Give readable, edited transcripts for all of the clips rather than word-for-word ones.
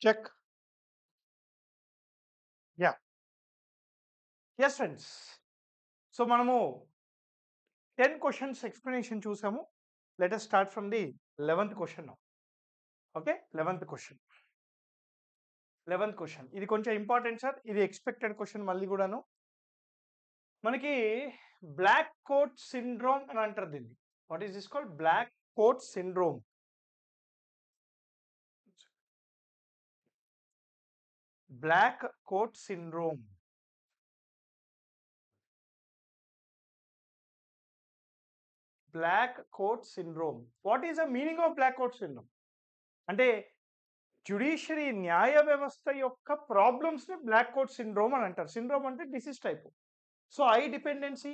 Check. Yeah! Yes friends. So, మనము 10 questions explanation చూసాము. Let us start from the 11థ్ question now. Okay. 11థ్ question. 11థ్ question. ఇది కొంచెం ఇంపార్టెంట్ సార్. ఇది ఎక్స్‌పెక్టెడ్ క్వెషన్ మళ్ళీ గూడాను. మనకి బ్లాక్ కోట్ సిండ్రోమ్ అని అంటారు దీన్ని. What is this called? Black coat syndrome. Black coat syndrome. Black coat syndrome. What is the meaning of black coat syndrome? అంటే జ్యుడిషియరీ న్యాయ వ్యవస్థ యొక్క ప్రాబ్లమ్స్‌ని బ్లాక్ కోట్ సిండ్రోమ్ అని అంటారు. సిండ్రోమ్ అంటే disease type. So, high dependency,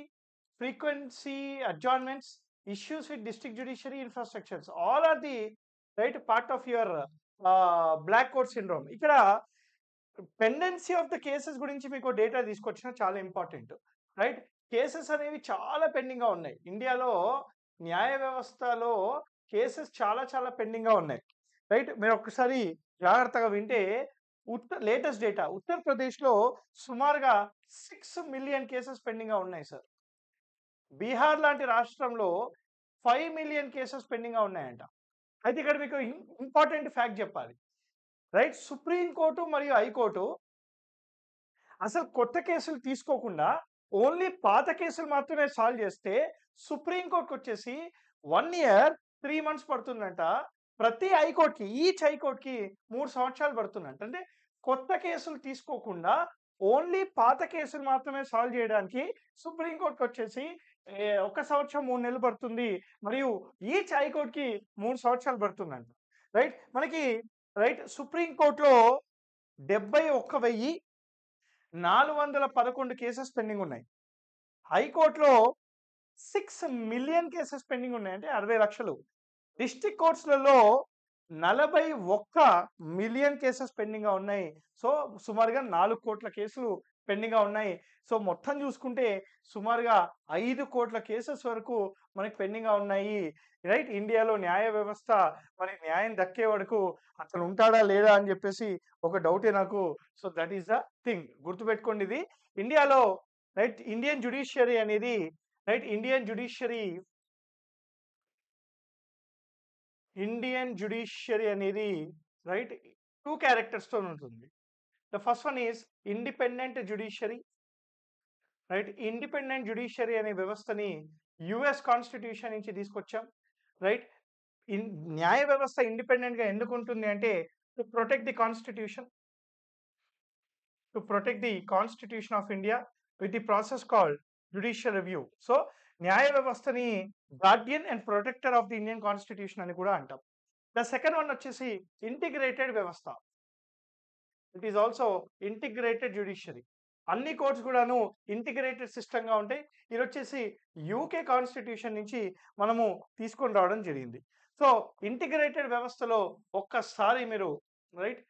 frequency adjournments, issues with district judiciary infrastructures all are the right part of your black coat syndrome. ఇక్కడ pendency of the cases గురించి మీకు డేటా తీసుకొచ్చిన చాలా important. Right? Cases అనేవి చాలా పెండింగ్‌గా ఉన్నాయి. ఇండియాలో న్యాయ వ్యవస్థలో కేసెస్ చాలా చాలా పెండింగ్‌గా ఉన్నాయి. రైట్? మీరు ఒక్కసారి జాగ్రత్తగా వింటే లేటెస్ట్ డేటా ఉత్తరప్రదేశ్‌లో సుమారుగా 6 మిలియన్ కేసెస్ పెండింగ్‌గా ఉన్నాయి సార్. బీహార్ లాంటి రాష్ట్రంలో 5 మిలియన్ కేసెస్ పెండింగ్‌గా ఉన్నాయంట. అయితే ఇక్కడ మీకు ఇంపార్టెంట్ ఫ్యాక్ట్ చెప్పాలి. రైట్? సుప్రీం కోర్టు మరియు హైకోర్టు అసలు కొత్త కేసులు తీసుకోకుండా ఓన్లీ పాత కేసులు మాత్రమే సాల్వ్ చేస్తే సుప్రీం కోర్టుకొచ్చేసి 1 ఇయర్ 3 మంత్స్ పడుతుందంట. ప్రతి హైకోర్ట్‌కి ఈచ్ హైకోర్ట్‌కి 3 సంవత్సరాలు పడుతుందంట. అంటే కొత్త కేసులు తీసుకోకుండా ఓన్లీ పాత కేసులు మాత్రమే సాల్వ్ చేయడానికి సుప్రీం కోర్టుకొచ్చేసి 1 సంవత్సరం 3 నెలలు పడుతుంది. మరియు ఈచ్ హైకోర్ట్‌కి 3 సంవత్సరాలు పడుతుందంట. రైట్? మనకి రైట్ సుప్రీం కోర్ట్‌లో 71,411 కేసెస్ పెండింగ్ ఉన్నాయి. హైకోర్ట్‌లో 6 మిలియన్ కేసెస్ పెండింగ్ ఉన్నాయి. అంటే 60 లక్షలు. డిస్ట్రిక్ట్ కోర్ట్స్‌లలో 41 మిలియన్ కేసెస్ పెండింగ్‌గా ఉన్నాయి. సో, సుమారుగా 4 కోట్ల కేసులు పెండింగ్‌గా ఉన్నాయి. సో, మొత్తం చూసుకుంటే సుమారుగా 5 కోట్ల కేసెస్ వరకు మనకి పెండింగ్‌గా ఉన్నాయి. రైట్? ఇండియాలో న్యాయ వ్యవస్థ మరి న్యాయం దక్కే వరకు అతను ఉంటాడా? లేడా? అని చెప్పేసి ఒక డౌటే నాకు. So, that is the thing. గుర్తుపెట్టుకోండి ఇది. ఇండియాలో రైట్ ఇండియన్ జ్యుడిషియరీ అనేది రైట్ ఇండియన్ జ్యుడిషియరీ అనేది రైట్ 2 క్యారెక్టర్స్‌తో ఉంటుంది. The first one is independent judiciary. Right? Independent judiciary అనే వ్యవస్థని యూఎస్ కాన్స్టిట్యూషన్ నుంచి తీసుకొచ్చాం. రైట్? ఇన్ న్యాయ వ్యవస్థ ఇండిపెండెంట్‌గా ఎందుకు ఉంటుంది అంటే to protect the constitution. To protect the constitution of India with the process called judicial review. So, న్యాయ వ్యవస్థని Guardian and protector of the Indian constitution అని కూడా అంటాం. ద సెకండ్ వన్ వచ్చేసి ఇంటిగ్రేటెడ్ వ్యవస్థ. It is also integrated judiciary. అన్ని courts కూడాను integrated సిస్టమ్‌గా ఉంటాయి. ఇది వచ్చేసి యూకే కాన్స్టిట్యూషన్ నుంచి మనము తీసుకొని రావడం జరిగింది. సో, ఇంటిగ్రేటెడ్ వ్యవస్థలో ఒక్కసారి మీరు రైట్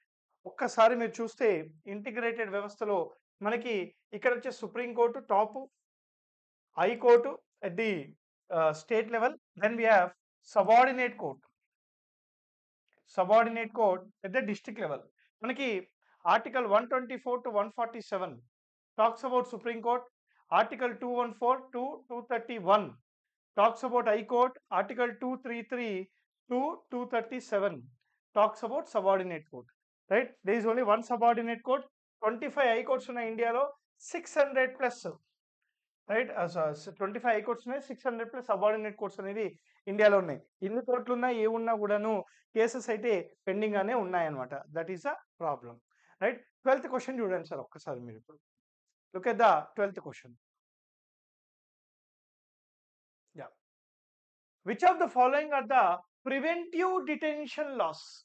ఒక్కసారి మీరు చూస్తే ఇంటిగ్రేటెడ్ వ్యవస్థలో మనకి ఇక్కడ వచ్చే supreme court top, high court at the state level. Then we have subordinate court. Subordinate court at the district level. మనకి article 124 to 147 talks about Supreme Court. Article 214 to 231 talks about High Court. Article 233 to 237 talks about subordinate court. Right? There is only one subordinate court. 25 high courts ఉన్నాయి ఇండియాలో. 600 plus right 25 high courts ఉన్నాయి. 600 plus subordinate courts అనేది ఇండియాలో ఉన్నాయి. ఎన్ని కోర్టులు ఉన్నా ఏమున్నా కూడాను కేసెస్ అయితే పెండింగ్ గానే ఉన్నాయన్నమాట. That is a problem. Right? 12th question చూడండి సార్ ఒక్కసారి మీరు ఇప్పుడు. Look at the 12th question. Yeah. Which of the following are the preventive detention laws?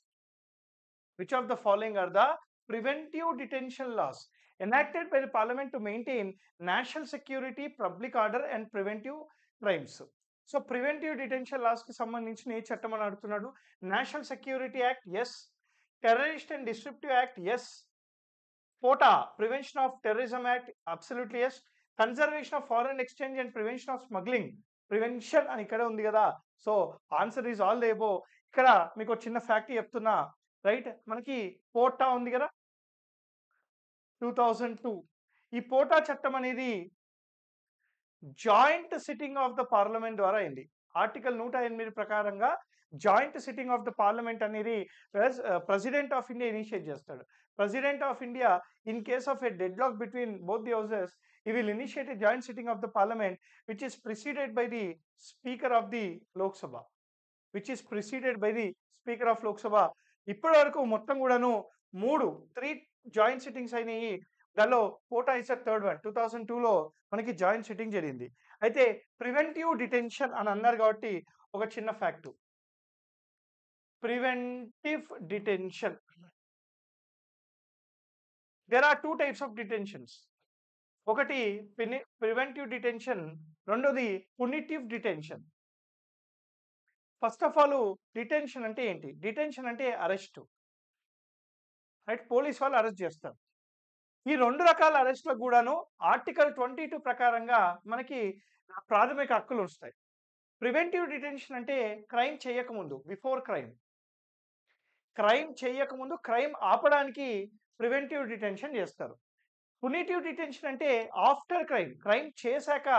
Which of the following are the preventive detention laws enacted by the parliament to maintain national security, public order and preventive crimes? So preventive detention laws కి సంబంధించిన ఏ చట్టం అని అడుగుతున్నాడు. National security acts, terrorist and disruptive acts, POTA prevention of terrorism act absolutely yes, conservation of foreign exchange and prevention of smuggling prevention అని ఇక్కడ ఉంది కదా. So answer is all the above. ఇక్కడ మీకు చిన్న fact చెప్తున్నా. Right. మనకి పోటా ఉంది కదా 2002. ఈ పోటా చట్టం అనేది joint sitting of the parliament ద్వారా అయింది. ఆర్టికల్ 108 ప్రకారంగా joint sitting of the parliament అనేది ప్రెసిడెంట్ ఆఫ్ ఇండియా ఇనిషియేట్ చేస్తాడు. President of India in case of a deadlock between both the houses he will initiate a joint sitting of the parliament which is preceded by the speaker of the Lok Sabha. ఇప్పటి వరకు మొత్తం కూడాను 3 joint sittings అయినాయి. దానిలో పోటా is third one. 2002లో మనకి joint sitting జరిగింది. అయితే ప్రివెంటివ్ డిటెన్షన్ అని అన్నారు కాబట్టి ఒక చిన్న fact, preventive detention, there are 2 types of detentions. ఒకటి ప్రివెంటివ్ డిటెన్షన్, రెండోది punitive detention. First of all detention అంటే ఏంటి? డిటెన్షన్ అంటే అరెస్ట్, రైట్? పోలీస్ వాళ్ళు అరెస్ట్ చేస్తారు. ఈ 2 రకాల అరెస్ట్లకు కూడాను ఆర్టికల్ 22 ప్రకారంగా మనకి ప్రాథమిక హక్కులు వస్తాయి. ప్రివెంటివ్ డిటెన్షన్ అంటే క్రైమ్ చేయకముందు, బిఫోర్ క్రైమ్ చేయకముందు క్రైమ్ ఆపడానికి ప్రివెంటివ్ డిటెన్షన్ చేస్తారు. పునిటివ్ డిటెన్షన్ అంటే ఆఫ్టర్ క్రైమ్ చేశాక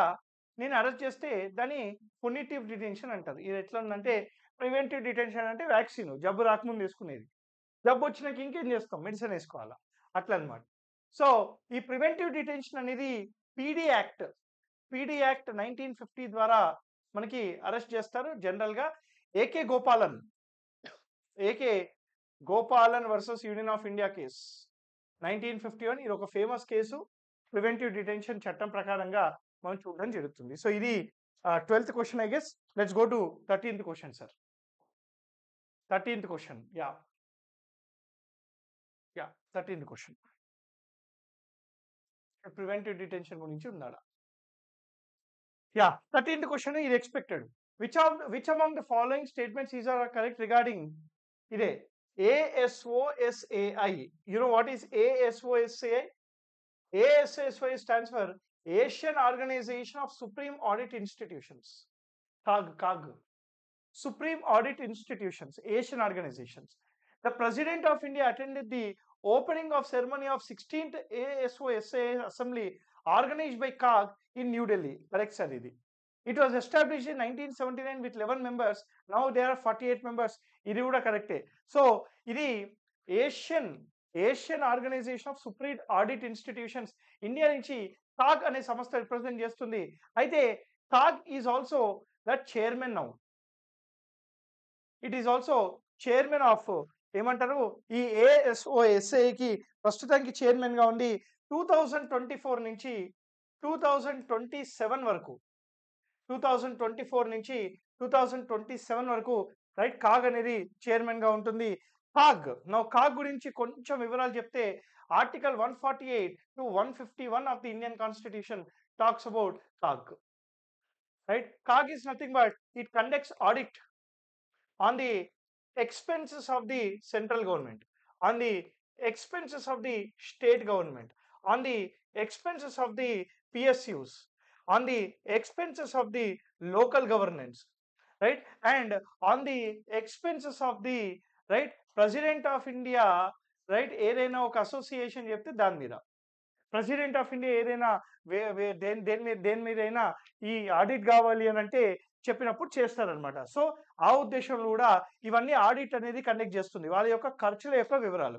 నేను అరెస్ట్ చేస్తే దాన్ని పునిటివ్ డిటెన్షన్ అంటారు. ఇది ఎట్లా ఉందంటే ప్రివెంటివ్ డిటెన్షన్ అంటే వ్యాక్సిన్ జబ్బు రాకముందు వేసుకునేది, జబ్బు వచ్చినాక ఇంకేం చేస్తాం, మెడిసిన్ వేసుకోవాలా, అట్లా అనమాట. సో ఈ ప్రివెంటివ్ డిటెన్షన్ అనేది పీడీ యాక్ట్ 1950 ద్వారా మనకి అరెస్ట్ చేస్తారు. జనరల్గా AK Gopalan versus union of India case 1951. ఇది ఒక ఫేమస్ కేసు. ప్రివెంటివ్ డిటెన్షన్ చట్టం ప్రకారంగా మనం చూడడం జరుగుతుంది. సో ఇది 12th question I guess. Let's go to 13th question sir. 13th question. 13th question preventive detention గురించి ఉండాలా? 13th క్వశ్చన్ ఇది expected. Which among the following statements is are correct regarding ఇదే ASOSAI? You know what is ASOSAI? ASOSAI stands for Asian Organization of Supreme Audit Institutions. CAG. Supreme Audit Institutions, Asian organizations. The President of India attended the opening of ceremony of 16th ASOSAI assembly organized by CAG in New Delhi. Correct sir ఇది. It was established in 1979 with 11 members. Now there are 48 members. ఇది కూడా కరెక్టే. So ఇది Asian organisation of supreme audit institutions, India నుంచి CAG అనే సంస్థ represent చేస్తుంది. అయితే CAG is also the chairman now. It is also chairman of ఏమంటారు ఈ ASOSAIకి ప్రస్తుతానికి చైర్మన్ గా ఉండి 2024 నుంచి 2027 వరకు 2024 నుంచి 2027 వరకు రైట్ కాగ్ అనేది చైర్మన్ గా ఉంటుంది. కాగ్ గురించి కొంచెం వివరాలు చెప్తే article 148 to 151 of the Indian constitution talks about CAG. Right, CAG is nothing but it conducts audit on the expenses of the central government, on the expenses of the state government, on the expenses of the PSUs, on the expenses of the local governance, right, and on the expenses of the right President of India, right, ఏదైనా ఒక association చెప్తే దాని మీద president of India ఏదైనా దేని మీదైనా ఈ audit కావాలి అని అంటే చెప్పినప్పుడు చేస్తారనమాట. సో ఆ ఉద్దేశంలో కూడా ఇవన్నీ ఆడిట్ అనేది కండక్ట్ చేస్తుంది, వాళ్ళ యొక్క ఖర్చుల యొక్క వివరాలు.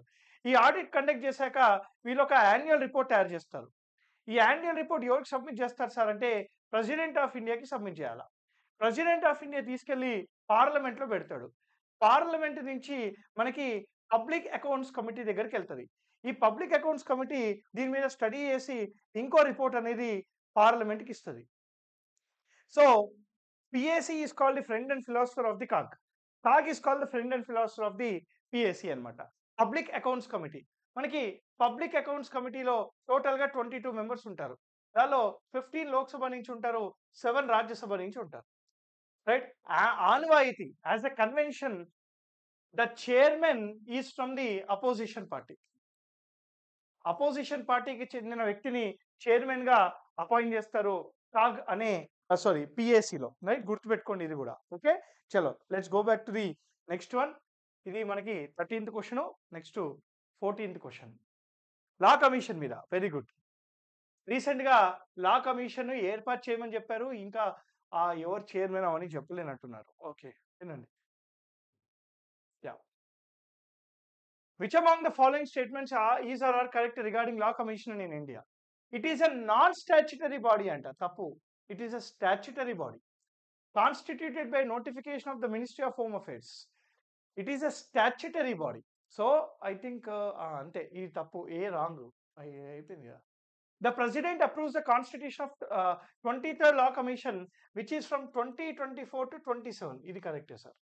ఈ ఆడిట్ కండక్ట్ చేశాక వీళ్ళు ఒక యాన్యువల్ రిపోర్ట్ తయారు చేస్తారు. ఈ యాన్యువల్ రిపోర్ట్ ఎవరికి సబ్మిట్ చేస్తారు సార్ అంటే ప్రెసిడెంట్ ఆఫ్ ఇండియాకి సబ్మిట్ చేయాలి. ప్రెసిడెంట్ ఆఫ్ ఇండియా తీసుకెళ్లి పార్లమెంట్లో పెడతాడు. పార్లమెంట్ నుంచి మనకి పబ్లిక్ అకౌంట్స్ కమిటీ దగ్గరికి వెళ్తుంది. ఈ పబ్లిక్ అకౌంట్స్ కమిటీ దీని మీద స్టడీ చేసి ఇంకో రిపోర్ట్ అనేది పార్లమెంట్కి ఇస్తుంది. So PAC is called the friend and philosopher of the CAG. CAG is called the friend and philosopher of the PAC అనమాట. పబ్లిక్ అకౌంట్స్ కమిటీ, మనకి పబ్లిక్ అకౌంట్స్ కమిటీలో టోటల్గా 22 మెంబర్స్ ఉంటారు. దానిలో 15 లోక్సభ నుంచి ఉంటారు, 7 రాజ్యసభ నుంచి ఉంటారు. రైట్, ఆనవాయితీ as a convention the chairman is from the opposition party. Opposition పార్టీకి చెందిన వ్యక్తిని చైర్మన్ గా అపాయింట్ చేస్తారు కాగ్ అనే PACలో. రైట్, గుర్తుపెట్టుకోండి ఇది కూడా. ఓకే, చలో let's go back to the next one. ఇది మనకి 13th question. Next 14th question law commission మీద. Very good. రీసెంట్గా లా కమిషన్ ఏర్పాటు చేయమని చెప్పారు. ఇంకా ఎవరు చైర్మన్ అవని చెప్పలేనట్టున్నారు. ఓకే, వినండి. Yeah, which among the following statements is or are correct regarding law commission in India? It is a non-statutory body anta. Tappu. It is a statutory body constituted by notification of the Ministry of Home Affairs. It is a statutory body. So I think ante ee tappu, a wrong ayipindi కదా. The President approves the Constitution of 23rd Law Commission, which is from 2024 to 27. ఇది కరెక్టే sir.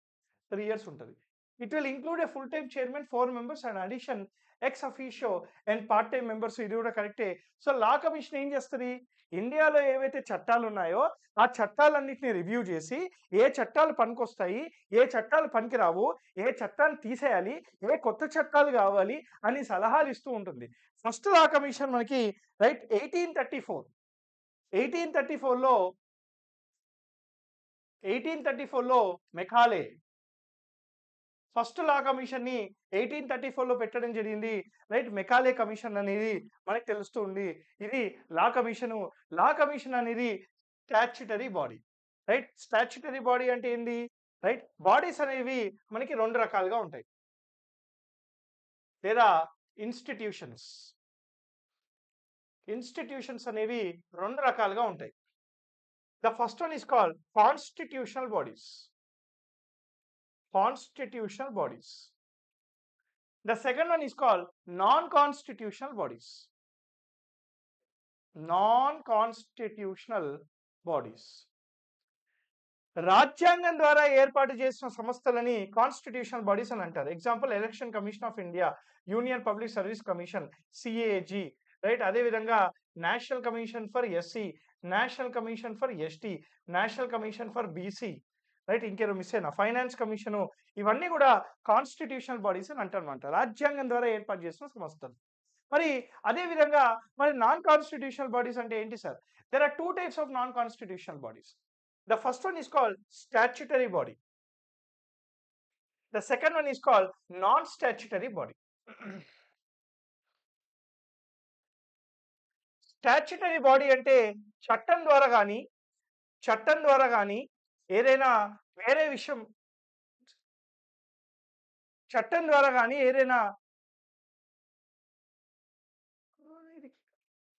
3 years ఉంటుంది. It will include a full-time chairman, 4 members, and addition ex officio and part-time members. ఇది కూడా కరెక్టే. So law commission ఏం చేస్తుంది? ఇండియాలో ఏవైతే చట్టాలు ఉన్నాయో ఆ చట్టాలన్నింటినీ రివ్యూ చేసి ఏ చట్టాలు పనికొస్తాయి, ఏ చట్టాలు పనికిరావు, ఏ చట్టాలు తీసేయాలి, ఏ కొత్త చట్టాలు కావాలి అని సలహాలు ఇస్తూ ఉంటుంది. ఫస్ట్ లా కమిషన్ మనకి రైట్ 1834లో మెకాలే ఫస్ట్ లా కమిషన్ ని 1834లో పెట్టడం జరిగింది. రైట్, మెకాలే కమిషన్ అనేది మనకు తెలుస్తూ ఉంది. ఇది లా కమిషన్ అనేది statutory body. Right, statutory body అంటే ఏంది? రైట్, బాడీస్ అనేవి మనకి 2 రకాలుగా ఉంటాయి, లేదా ఇన్స్టిట్యూషన్స్ అనేవి 2 రకాలుగా ఉంటాయి. The first one is called constitutional bodies. The second one is called non-constitutional bodies. రాజ్యాంగం ద్వారా ఏర్పాటు చేసిన సంస్థలని కాన్స్టిట్యూషనల్ బాడీస్ అని అంటారు. Example election commission of India, union public service commission CAG. Right, అదేవిధంగా national commission for SC, national commission for ST, national commission for BC. Right, ఇంకేదో miss అయినా finance commission. ఇవన్నీ కూడా కాన్స్టిట్యూషనల్ బాడీస్ అని అంటారన్నమాట, రాజ్యాంగం ద్వారా ఏర్పాటు చేసిన సంస్థలు. మరి అదే విధంగా మరి నాన్ కాన్స్టిట్యూషనల్ బాడీస్ అంటే ఏంటి sir? There are 2 types of non constitutional bodies. The first one is called statutory body. The second one is called non-statutory body. Statutory body అంటే చట్టం ద్వారా కానీ ఏదైనా వేరే విషయం, చట్టం ద్వారా కానీ ఏదైనా,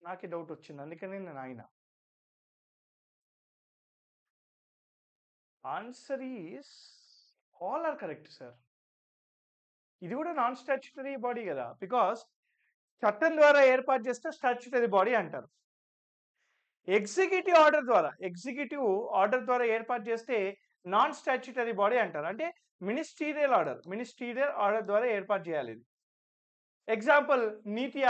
నాకే డౌట్ వచ్చింది అందుకని నేను answer is all are correct sir. ఇది కూడా నాన్ స్టాచ్యుటరీ బాడీ కదా, బికాస్ చట్టం ద్వారా ఏర్పాటు చేస్తే స్టాచ్యుటరీ బాడీ అంటారు. ఎగ్జిక్యూటివ్ ఆర్డర్ ద్వారా ఏర్పాటు చేస్తే నాన్ స్టాచ్యుటరీ బాడీ అంటారు. అంటే మినిస్టీరియల్ ఆర్డర్ ద్వారా ఏర్పాటు చేయాలి. ఎగ్జాంపుల్ నీతి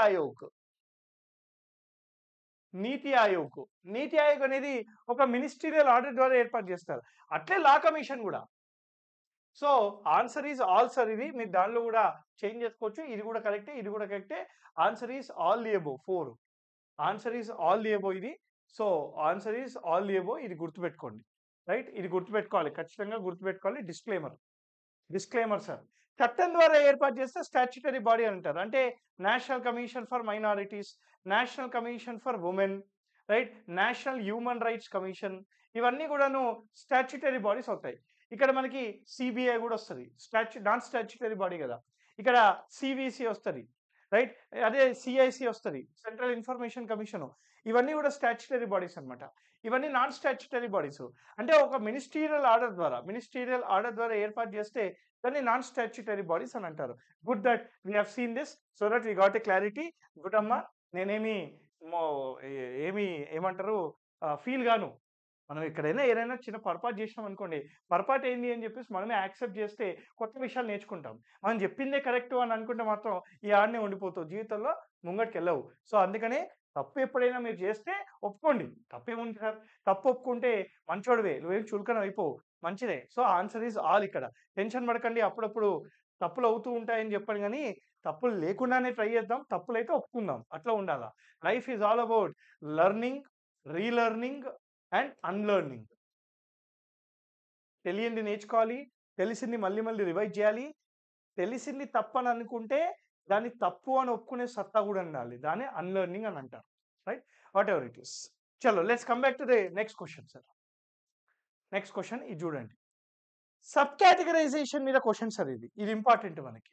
ఆయోగ్ అనేది ఒక మినిస్టీరియల్ ఆర్డర్ ద్వారా ఏర్పాటు చేస్తారు. అట్లే లా కమిషన్ కూడా. So answer is all sir. ఇది మీరు దానిలో కూడా చేంజ్ చేసుకోవచ్చు. ఇది కూడా కరెక్టే. Answer is all the above 4. Answer is all the above ఇది. So answer is all the above. ఇది గుర్తుపెట్టుకోండి. రైట్, ఇది గుర్తుపెట్టుకోవాలి, ఖచ్చితంగా గుర్తుపెట్టుకోవాలి. Disclaimer sir. చట్టం ద్వారా ఏర్పాటు చేస్తే స్టాచ్యుటరీ బాడీ అంటారు. అంటే national commission for minorities, national commission for women, right, national human rights commission, ఇవన్నీ కూడాను స్టాచ్యుటరీ బాడీస్ అవుతాయి. ఇక్కడ మనకి CBI కూడా వస్తుంది, నాన్ స్టాచ్యుటరీ బాడీ కదా. ఇక్కడ CVC వస్తుంది, రైట్, అదే CIC వస్తుంది, సెంట్రల్ ఇన్ఫర్మేషన్ కమిషన్. ఇవన్నీ కూడా స్టాచ్యుటరీ బాడీస్ అన్నమాట. ఇవన్నీ నాన్ స్టాచ్యుటరీ బాడీస్. అంటే ఒక మినిస్టీరియల్ ఆర్డర్ ద్వారా ఏర్పాటు చేస్తే దాన్ని నాన్ స్టాచ్యుటరీ బాడీస్ అని అంటారు. Good that we have seen this, so that we got a clarity. Good అమ్మా, నేనేమి ఏమంటారు ఫీల్ గాను. మనం ఎక్కడైనా ఏదైనా చిన్న పొరపాటు చేసినాం అనుకోండి, పొరపాటు ఏంది అని చెప్పేసి మనమే యాక్సెప్ట్ చేస్తే కొత్త విషయాలు నేర్చుకుంటాం. మనం చెప్పిందే కరెక్ట్ అని అనుకుంటే మాత్రం ఈ ఆడనే ఉండిపోతావు, జీవితంలో ముంగటికి వెళ్ళవు. సో అందుకనే తప్పు ఎప్పుడైనా మీరు చేస్తే ఒప్పుకోండి, తప్పేముంది సార్. తప్పు ఒప్పుకుంటే మంచోడివే, నువ్వేం చులకన అయిపోవు, మంచిదే. So answer is all. ఇక్కడ టెన్షన్ పడకండి, అప్పుడప్పుడు తప్పులు అవుతూ ఉంటాయని చెప్పాను, కానీ తప్పులు లేకుండానే ట్రై చేద్దాం, తప్పులైతే ఒప్పుకుందాం, అట్లా ఉండాలా. Life is all about learning, relearning and unlearning. తెలియంది నేర్చుకోవాలి, తెలిసింది మళ్ళీ రివైజ్ చేయాలి, తెలిసింది తప్పని అనుకుంటే దాన్ని తప్పు అని ఒప్పుకునే సత్తా కూడా ఉండాలి. దాన్ని అన్‌లెర్నింగ్ అని అంటారు. రైట్? Whatever it is. చలో let's come back to the next question sir. Next question ఇది చూడండి. సబ్ కేటగరైజేషన్ మీద క్వెషన్ సార్ ఇది. ఇది ఇంపార్టెంట్ మనకి.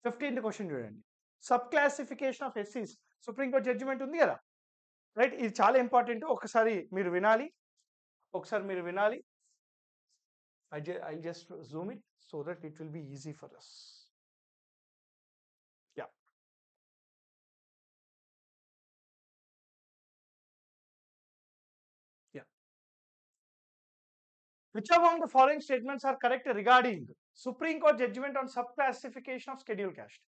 15th క్వెషన్ చూడండి. సబ్ క్లాసిఫికేషన్ ఆఫ్ ఎస్సీస్ సుప్రీం కోర్ట్ జడ్జిమెంట్ ఉంది కదా. రైట్? ఇది చాలా ఇంపార్టెంట్. ఒకసారి మీరు వినాలి. I just zoom it so that it will be easy for us. Yeah. Which among the following statements are correct regarding Supreme Court judgment on subclassification of scheduled caste?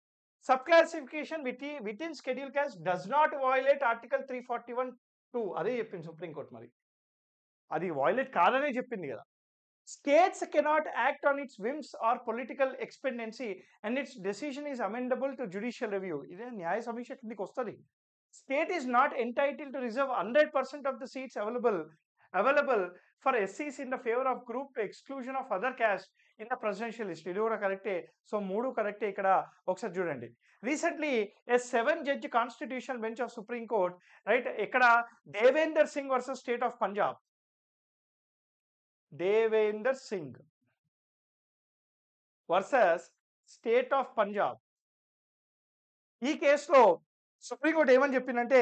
Subclassification within scheduled caste does not violate Article 341(2). అదే చెప్పింది supreme court. మరి అది violate కాదనే చెప్పింది కదా. States cannot act on its whims or political expediency and its decision is amendable to judicial review. ఇదే న్యాయ సమీక్ష కిందకి వస్తుంది. State is not entitled to reserve 100% of the seats available for SCs in the favor of group to exclusion of other caste in the presidential list. ఇది కూడా కరెక్టే. So 3 కరెక్టే. ఇక్కడ ఒకసారి చూడండి. Recently a 7-judge constitutional bench of Supreme Court, right, ఇక్కడ Devender Singh versus state of Punjab. Devender Singh versus state of Punjab. ఈ కేసులో సుప్రీంకోర్టు ఏమని చెప్పిందంటే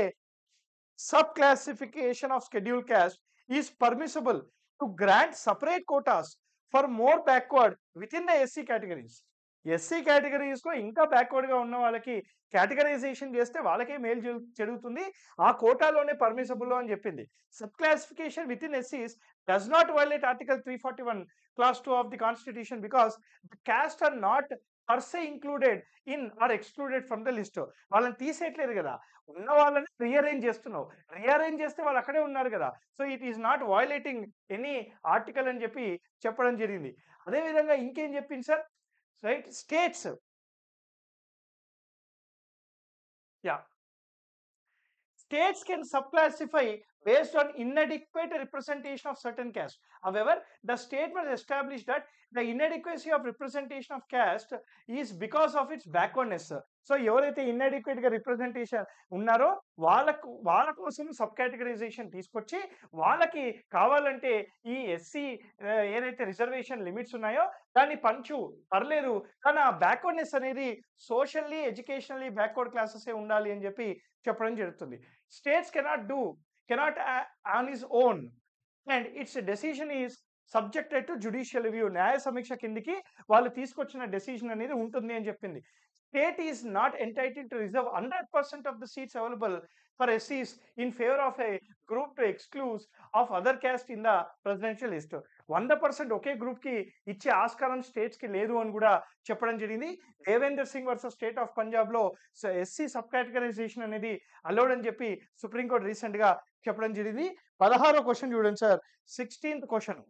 sub classification of scheduled caste is permissible to grant separate quotas for more backward within the SC categories. SC categories లో ఇంకా backward గా ఉన్న వాళ్ళకి కేటగరైజేషన్ చేస్తే వాళ్ళకే మేలు జరుగుతుంది, ఆ కోటాలోనే పర్మిసిబుల్ అని చెప్పింది. సబ్ క్లాసిఫికేషన్ విత్ ఇన్ ఎస్సీస్ does not violate Article 341 Clause 2 of the Constitution because the caste are not per se included in or excluded from the list. వాళ్ళని తీసేయట్లేదు కదా, ఉన్న వాళ్ళని రీఅరేంజ్ చేస్తున్నావు. రీఅరేంజ్ చేస్తే వాళ్ళు అక్కడే ఉన్నారు కదా. So it is not violating any article అని చెప్పి చెప్పడం జరిగింది. అదేవిధంగా ఇంకేం చెప్పింది sir, right, states states can subclassify based on inadequate representation of certain caste. However, the state must establish that the inadequacy of representation of caste is because of its backwardness. So ఎవరైతే inadequate గా representation ఉన్నారో వాళ్ళ కోసం sub categorisation తీసుకొచ్చి వాళ్ళకి కావాలంటే ఈ SC ఏదైతే రిజర్వేషన్ లిమిట్స్ ఉన్నాయో దాన్ని పంచు పర్లేదు, కానీ ఆ బ్యాక్వర్డ్నెస్ అనేది సోషల్లీ ఎడ్యుకేషనల్లీ బ్యాక్వర్డ్ క్లాసెస్ ఉండాలి అని చెప్పి చెప్పడం జరుగుతుంది. States cannot on his own and it's decision is subjected to judicial review. న్యాయ సమీక్ష కిందికి వాళ్ళు తీసుకొచ్చిన డెసిషన్ అనేది ఉంటుంది అని చెప్పింది. State is not entitled to reserve 100% of the seats available for SCs in favor of a group to exclude of other caste in the presidential list. 100% okay group కి ఇచ్చే ఆస్కారం స్టేట్స్ కి లేదు అని కూడా చెప్పడం జరిగింది. Devender Singh versus state of Punjab లో ఎస్సీ సబ్ కేటగరైజేషన్ అనేది అలౌడ్ అని చెప్పి సుప్రీంకోర్టు రీసెంట్ గా చెప్పడం జరిగింది. 16వ క్వశ్చన్ చూడండి sir. 16th question,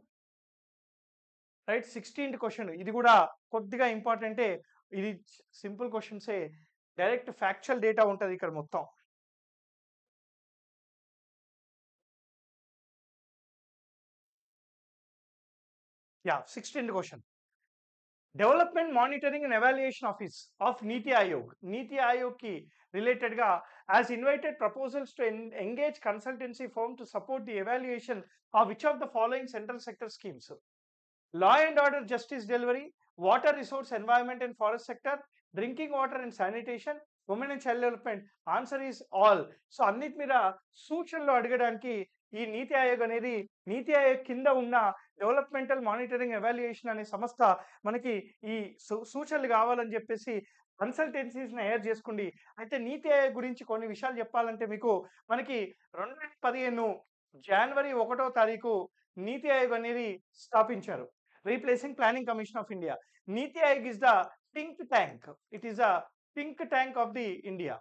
right, 16th question ఇది కూడా కొద్దిగా ఇంపార్టెంటే. ఇది సింపుల్ క్వశ్చన్సే, డైరెక్ట్ ఫ్యాక్చువల్ డేటా ఉంటుంది ఇక్కడ మొత్తం. 16th question. Development monitoring and evaluation office of నీతి ఆయోగ్. నీతి ఆయోగ్ కి రిలేటెడ్ గా has invited proposals to engage consultancy firm to support the evaluation of which of the following central sector schemes: law and order, justice delivery, water resource, environment and forest sector, drinking water and sanitation, women and child development. Answer is all. So అన్నిటి మీద సూచనలు అడగడానికి ఈ నీతి ఆయోగ్ అనేది, నీతి ఆయోగ్ కింద ఉన్న developmental monitoring evaluation అనే సంస్థ మనకి ఈ సూచనలు కావాలని చెప్పేసి కన్సల్టెన్సీస్ హైర్ చేసుకోండి. అయితే నీతి ఆయోగ్ గురించి కొన్ని విషయాలు చెప్పాలంటే మీకు మనకి 2015 జనవరి 1వ తారీఖు నీతి ఆయోగ్ అనేది స్థాపించారు. Replacing Planning Commission of India. Niti Aayog is the think tank. It is a think tank of the India.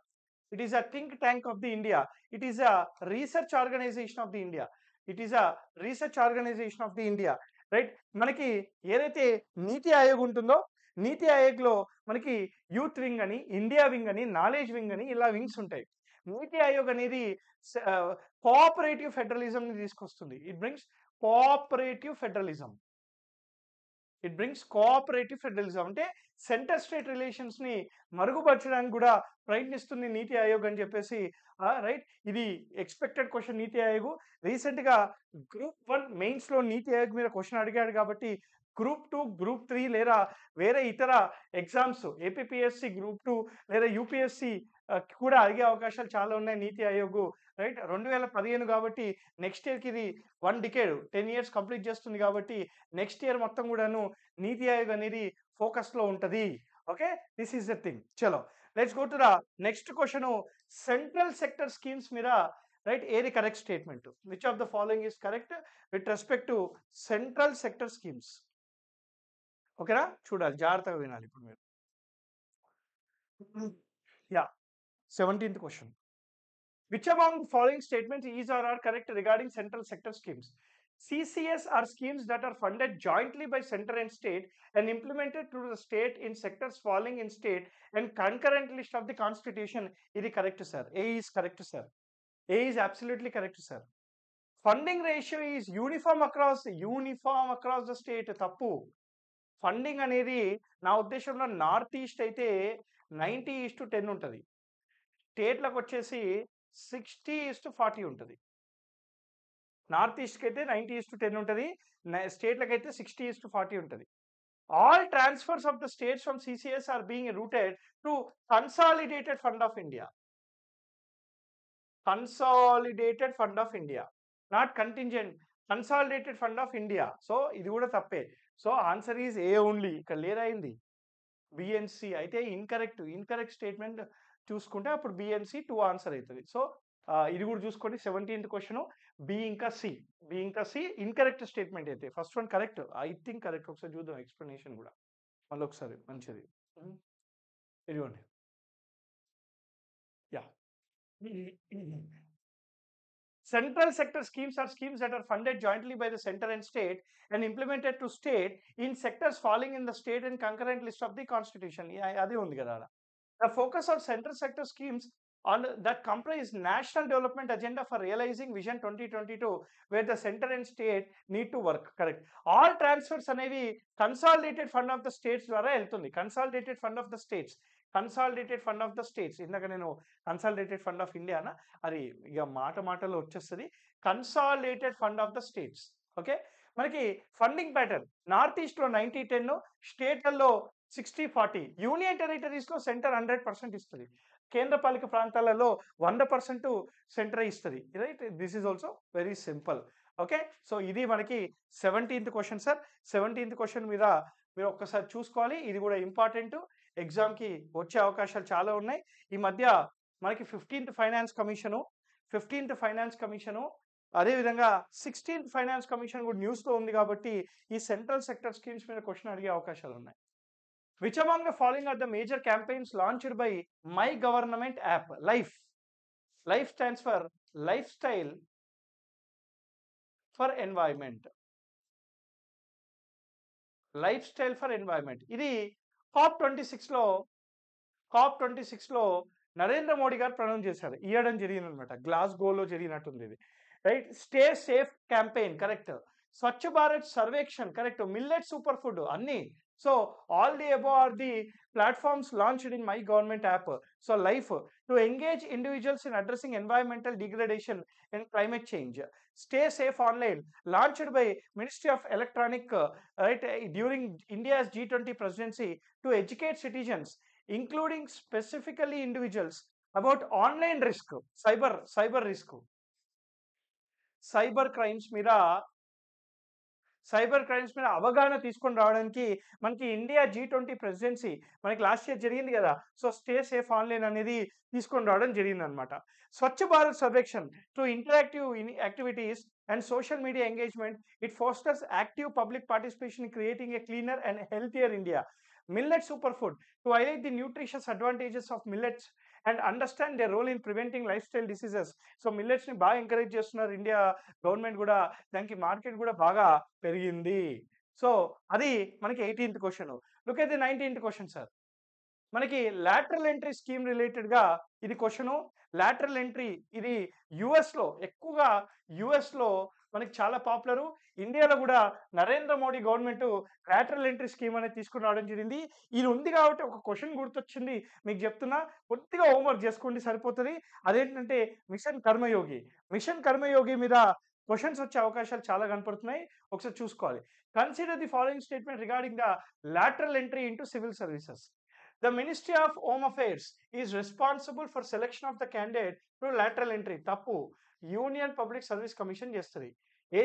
It is a think tank of the India. It is a research organization of the India. It is a research organization of the India. Right? మనకి ఏదైతే నీతి ఆయోగ్ ఉంటుందో నీతి ఆయోగ్ లో మనకి youth wing అని, India wing అని, knowledge wing అని ఇలా wings ఉంటాయి. నీతి ఆయోగ్ అనేది కోఆపరేటివ్ ఫెడరలిజం ని తీసుకొస్తుంది. It brings cooperative federalism. It brings cooperative federalism, అంటే సెంటర్ స్టేట్ రిలేషన్స్ని మరుగుపరచడానికి కూడా ప్రయత్నిస్తుంది నీతి ఆయోగ్ అని చెప్పేసి, రైట్. ఇది ఎక్స్పెక్టెడ్ క్వశ్చన్. నీతి ఆయోగ్ రీసెంట్గా గ్రూప్ 1 మెయిన్స్లో నీతి ఆయోగ్ మీద క్వశ్చన్ అడిగాడు కాబట్టి గ్రూప్ 2, గ్రూప్ 3 లేదా వేరే ఇతర ఎగ్జామ్స్ ఏపీపీఎస్సి గ్రూప్ 2 లేదా యూపీఎస్సి కూడా అడిగే అవకాశాలు చాలా ఉన్నాయి నీతి ఆయోగ్, రైట్. 2015 కాబట్టి నెక్స్ట్ ఇయర్కి ఇది 1 డికేడ్ 10 years కంప్లీట్ చేస్తుంది కాబట్టి నెక్స్ట్ ఇయర్ మొత్తం కూడాను నీతి ఆయోగ్ అనేది ఫోకస్లో ఉంటుంది. Okay, this is the thing. చలో let's go to the next question. Central sector schemes మీద, రైట్, ఏది correct statement? Which of the following is correct with respect to central sector schemes? ఓకేనా, చూడాలి, జాగ్రత్తగా వినాలి ఇప్పుడు మీరు. Yeah, 17th question. Which among the following statements is or are correct regarding central sector schemes? CCS are schemes that are funded jointly by center and state and implemented through the state in sectors falling in state and concurrent list of the constitution. Is correct, sir. A is correct, sir. A is absolutely correct, sir. Funding ratio is uniform across the state. Tappu. Funding అనేది నా ఉద్దేశంలో north east అయితే 90:10 ఉంటుంది, స్టేట్లకు వచ్చేసి 60:40 ఉంటుంది. North ఈస్ట్కి అయితే 90:10 ఉంటుంది, స్టేట్లకు అయితే 60:40 ఉంటుంది. All transfers of the states from CCS are being routed to consolidated fund of India. Consolidated fund of India, not contingent. Consolidated fund of India. So ఇది కూడా తప్పే. So answer is A only. ఇక్కడ లేదైంది BNC అయితే incorrect statement చూసుకుంటే అప్పుడు BNC 2 answer అవుతుంది. So ఇది కూడా చూసుకోండి. 17th క్వశ్చన్ బి ఇంకా సి ఇన్కరెక్ట్ స్టేట్మెంట్ అయితే. First one correct, I think correct. ఒకసారి చూద్దాం ఎక్స్ప్లెనేషన్ కూడా మళ్ళీ ఒకసారి. మంచిది, ఇదిగోండి. Yeah, central sector schemes are schemes that are funded jointly by the center and state and implemented to state in sectors falling in the state and concurrent list of the constitution. Adi undi kada. The focus of central sector schemes on that comprise national development agenda for realizing vision 2022 where the center and state need to work. Correct. All transfers అనేవి consolidated fund of the states ద్వారా వెళ్తుంది. consolidated fund of the states. ఇందాక నేను consolidated fund of India అన్న, అది ఇక మాటలో వచ్చేస్తుంది. Consolidated fund of the states. Okay, మనకి ఫండింగ్ ప్యాటర్న్ నార్త్ ఈస్ట్లో 90:10, స్టేట్లలో 60:40, యూనియన్ టెరిటరీస్లో సెంటర్ 100% ఇస్తుంది, కేంద్రపాలిక ప్రాంతాలలో 100% సెంటర్ ఇస్తుంది, right. This is also very simple. Okay, so ఇది మనకి 17th question sir. 17th question మీద మీరు ఒక్కసారి చూసుకోవాలి. ఇది కూడా ఇంపార్టెంట్, ఎగ్జామ్కి వచ్చే అవకాశాలు చాలా ఉన్నాయి. ఈ మధ్య మనకి 15th ఫైనాన్స్ కమిషను అదేవిధంగా 16th ఫైనాన్స్ కమిషన్ కూడా న్యూస్లో ఉంది కాబట్టి ఈ సెంట్రల్ సెక్టర్ స్కీమ్స్ మీద క్వశ్చన్ అడిగే అవకాశాలు ఉన్నాయి. Which among the following are the major campaigns launched by my government app? Life stands for life style for environment. ఇది COP 26లో నరేంద్ర మోడీ గారు ప్రొనౌన్స్ చేశారు, ఇవ్వడం జరిగింది అనమాట. గ్లాస్గోలో జరిగినట్టుంది ఇది, right. Stay safe campaign correct. Swachh Bharat Survekshan correct. Millet super food అన్ని. So all the above are the platforms launched in my government app. So life to engage individuals in addressing environmental degradation and climate change. Stay safe online launched by Ministry of Electronic right during India's G20 presidency to educate citizens including specifically individuals about online risk, cyber risk, cyber crimes మీద అవగాహన తీసుకొని రావడానికి మనకి India G20 presidency మనకి last year జరిగింది కదా. So stay safe online అనేది తీసుకొని రావడం జరిగింది అనమాట. Swachh Bharat Survekshan to interactive activities and social media engagement it fosters active public participation in creating a cleaner and healthier India. Millet super food to highlight the nutritious advantages of millets and understand the role in preventing life style diseases. So మిల్లెట్స్ని బాగా encourage చేస్తున్నారు India government కూడా, దానికి market కూడా బాగా పెరిగింది. So అది మనకి 18th question. Look at the 19th question sir. మనకి లాటరల్ ఎంట్రీ స్కీమ్ రిలేటెడ్గా ఇది క్వశ్చను. లాటరల్ ఎంట్రీ ఇది యుఎస్లో ఎక్కువగా మనకి చాలా పాపులరు. ఇండియాలో కూడా Narendra Modi government lateral entry scheme అనేది తీసుకుని రావడం జరిగింది. ఇది ఉంది కాబట్టి ఒక క్వశ్చన్ గుర్తొచ్చింది మీకు చెప్తున్నా. కొద్దిగా హోంవర్క్ చేసుకోండి సరిపోతుంది. అదేంటంటే మిషన్ కర్మయోగి. మిషన్ కర్మయోగి మీద క్వశ్చన్స్ వచ్చే అవకాశాలు చాలా కనపడుతున్నాయి. ఒకసారి చూసుకోవాలి. Consider the following statement regarding the lateral entry into civil services. The Ministry of Home Affairs is responsible for selection of the candidate through lateral entry. Tappu. Union Public Service Commission చేస్తుంది.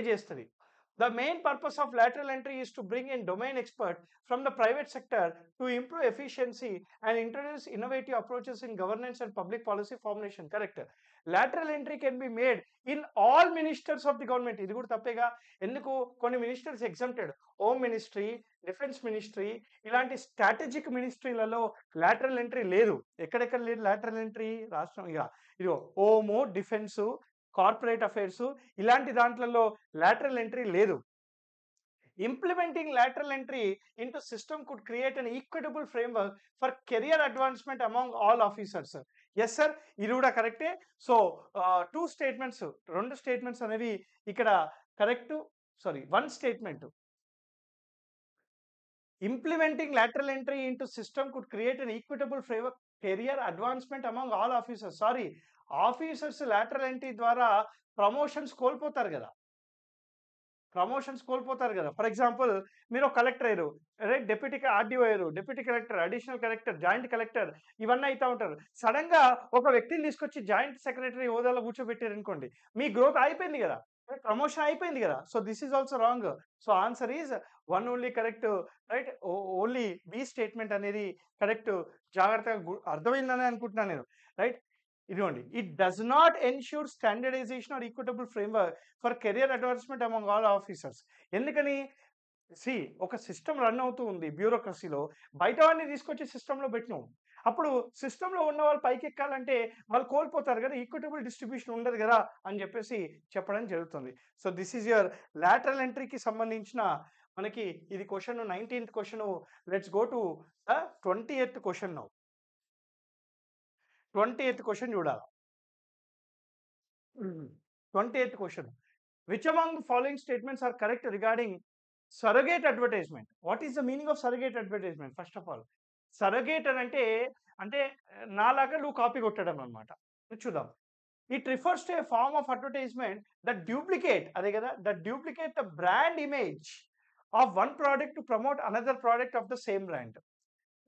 చేస్తుంది. The main purpose of lateral entry is to bring in domain expert from the private sector to improve efficiency and introduce innovative approaches in governance and public policy formulation. Correct. Lateral entry can be made in all ministers of the government. ఇది కూడా తప్పేగా. ఎందుకు కొన్ని ministers exempted. Home ministry, defence ministry ఇలాంటి strategic మినిస్ట్రీలలో lateral entry లేదు. ఎక్కడెక్కడ లేదు lateral entry? రాష్ట్రం ఇక ఇదిగో హోము, డిఫెన్స్, కార్పొరేట్ అఫైర్స్ ఇలాంటి దాంట్లలో లాటరల్ ఎంట్రీ లేదు. Implementing lateral entry into system could create an equitable framework for career advancement among all officers. Yes sir, ఇది కూడా కరెక్టే. సో 2 స్టేట్మెంట్స్, 2 స్టేట్మెంట్స్ అనేవి ఇక్కడ correct. Sorry, 1 statement. Implementing lateral entry into system could create an equitable framework career advancement among all officers. Sorry, officers lateral entry ద్వారా promotions కోల్పోతారు కదా. For example మీరు ఒక కలెక్టర్ అయ్యారు, రైట్? డిప్యూటీ ఆర్డీఓ అయ్యారు, deputy collector, additional collector, joint collector ఇవన్నీ అవుతా ఉంటారు. సడన్ గా ఒక వ్యక్తిని తీసుకొచ్చి జాయింట్ సెక్రటరీ హోదాలో కూర్చోబెట్టారు అనుకోండి, మీ గ్రోత్ అయిపోయింది కదా, ప్రమోషన్ అయిపోయింది కదా. So this is also wrong. So answer is 1 only correct, right? Only B statement అనేది కరెక్ట్. జాగ్రత్తగా అర్థమైందని అనుకుంటున్నాను నేను, రైట్? ఇదిగోండి, it does not ensure standardisation or equitable framework for career advancement among all officers. ఎందుకని? ఒక సిస్టమ్ రన్ అవుతూ ఉంది బ్యూరోక్రసీలో, బయట వాడిని తీసుకొచ్చి సిస్టంలో పెట్టినాం. అప్పుడు సిస్టంలో ఉన్న వాళ్ళు పైకి ఎక్కాలంటే వాళ్ళు కోల్పోతారు కదా, ఈక్విటబుల్ డిస్ట్రిబ్యూషన్ ఉండదు కదా అని చెప్పేసి చెప్పడం జరుగుతుంది. So this is your lateral ఎంట్రీకి సంబంధించిన మనకి ఇది question 19th question. Let's go to 20th question now. 20th question చూడాలి. 20th question. Which among the following statements are correct regarding surrogate advertisement? What is the meaning of surrogate advertisement? First of all, surrogate అంటే నాలాగా నువ్వు copy కొట్టడం అనమాట. చూద్దాం. It refers to a form of advertisement that duplicate, అదే కదా, that duplicate the brand image of one product to promote another product of the same brand.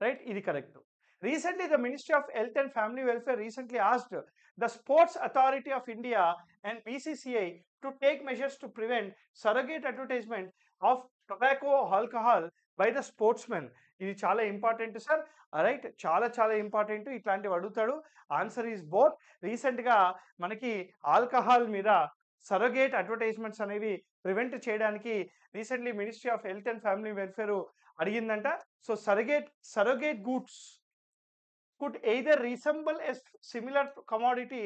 Right? ఇది correct. Recently, the Ministry of Health and Family Welfare recently asked the Sports Authority of India and BCCI to take measures to prevent surrogate advertisement of tobacco or alcohol by the sportsmen. ఇది చాలా important sir, right? చాలా చాలా important. ఇట్లాంటివి అడుగుతాడు. Answer is both. రీసెంట్గా మనకి alcohol మీద surrogate advertisements అనేవి ప్రివెంట్ చేయడానికి recently ministry of health and family welfare అడిగిందంట. So surrogate goods could either resemble a similar commodity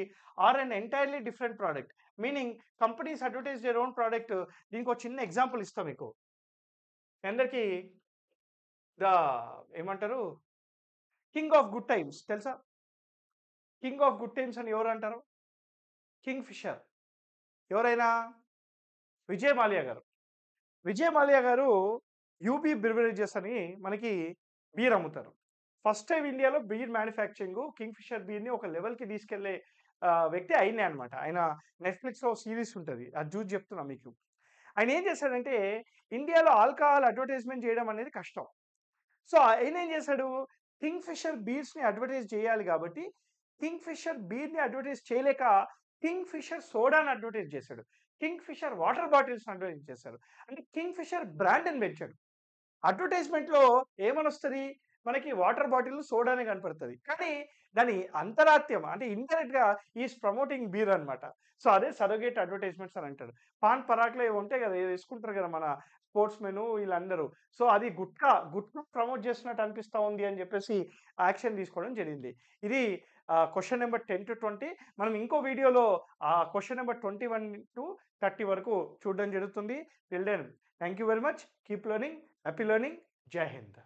or an entirely different product. Meaning companies advertise their own product. దీనికి ఒక చిన్న example ఇస్తాం మీకు అందరికి. ఏమంటారు, కింగ్ ఆఫ్ గుడ్ టైమ్స్ తెలుసా? King of good times అని ఎవరు అంటారు? Kingfisher. ఎవరైనా? విజయ్ మాల్యా గారు. విజయ్ మాల్యా గారు యూబీ బ్రివరేజెస్ అని మనకి బీర్ అమ్ముతారు. ఫస్ట్ టైం ఇండియాలో బీర్ మ్యానుఫ్యాక్చరింగ్ కింగ్ ఫిషర్ బీర్ని ఒక లెవెల్కి తీసుకెళ్లే వ్యక్తి ఆయనే అనమాట. ఆయన నెట్ఫ్లిక్స్లో సిరీస్ ఉంటుంది, అది చూసి చెప్తున్నా మీకు. ఆయన ఏం చేశాడంటే, ఇండియాలో ఆల్కహాల్ అడ్వర్టైజ్మెంట్ చేయడం అనేది కష్టం. సో ఆయన ఏం చేశాడు, కింగ్ ఫిషర్ బీర్స్ని అడ్వర్టైజ్ చేయాలి కాబట్టి కింగ్ ఫిషర్ బీర్ని అడ్వర్టైజ్ చేయలేక కింగ్ ఫిషర్ సోడాని అడ్వర్టైజ్ చేశాడు, కింగ్ ఫిషర్ వాటర్ బాటిల్స్ని అడ్వర్టైజ్ చేశాడు. అంటే కింగ్ ఫిషర్ బ్రాండ్ని పెంచాడు. అడ్వర్టైజ్మెంట్లో ఏమని వస్తుంది మనకి, వాటర్ బాటిల్ సోడానే కనపడుతుంది, కానీ దాని అంతరాత్యం అంటే ఇండైరెక్ట్ గా ఈస్ ప్రమోటింగ్ బీర్ అనమాట. సో అదే సరోగేట్ అడ్వర్టైజ్మెంట్స్ అని అంటారు. పాన్ పరాక్లో ఉంటాయి కదా, వేసుకుంటారు కదా మన స్పోర్ట్స్ మెన్ వీళ్ళందరూ. సో అది గుట్కా ప్రమోట్ చేస్తున్నట్టు అనిపిస్తా ఉంది అని చెప్పేసి యాక్షన్ తీసుకోవడం జరిగింది. ఇది క్వశ్చన్ నెంబర్ 10 to 20. మనం ఇంకో వీడియోలో క్వశ్చన్ నెంబర్ 21 to 30 వరకు చూడడం జరుగుతుంది. Till then thank you very much. Keep learning. Happy learning. జై హింద్.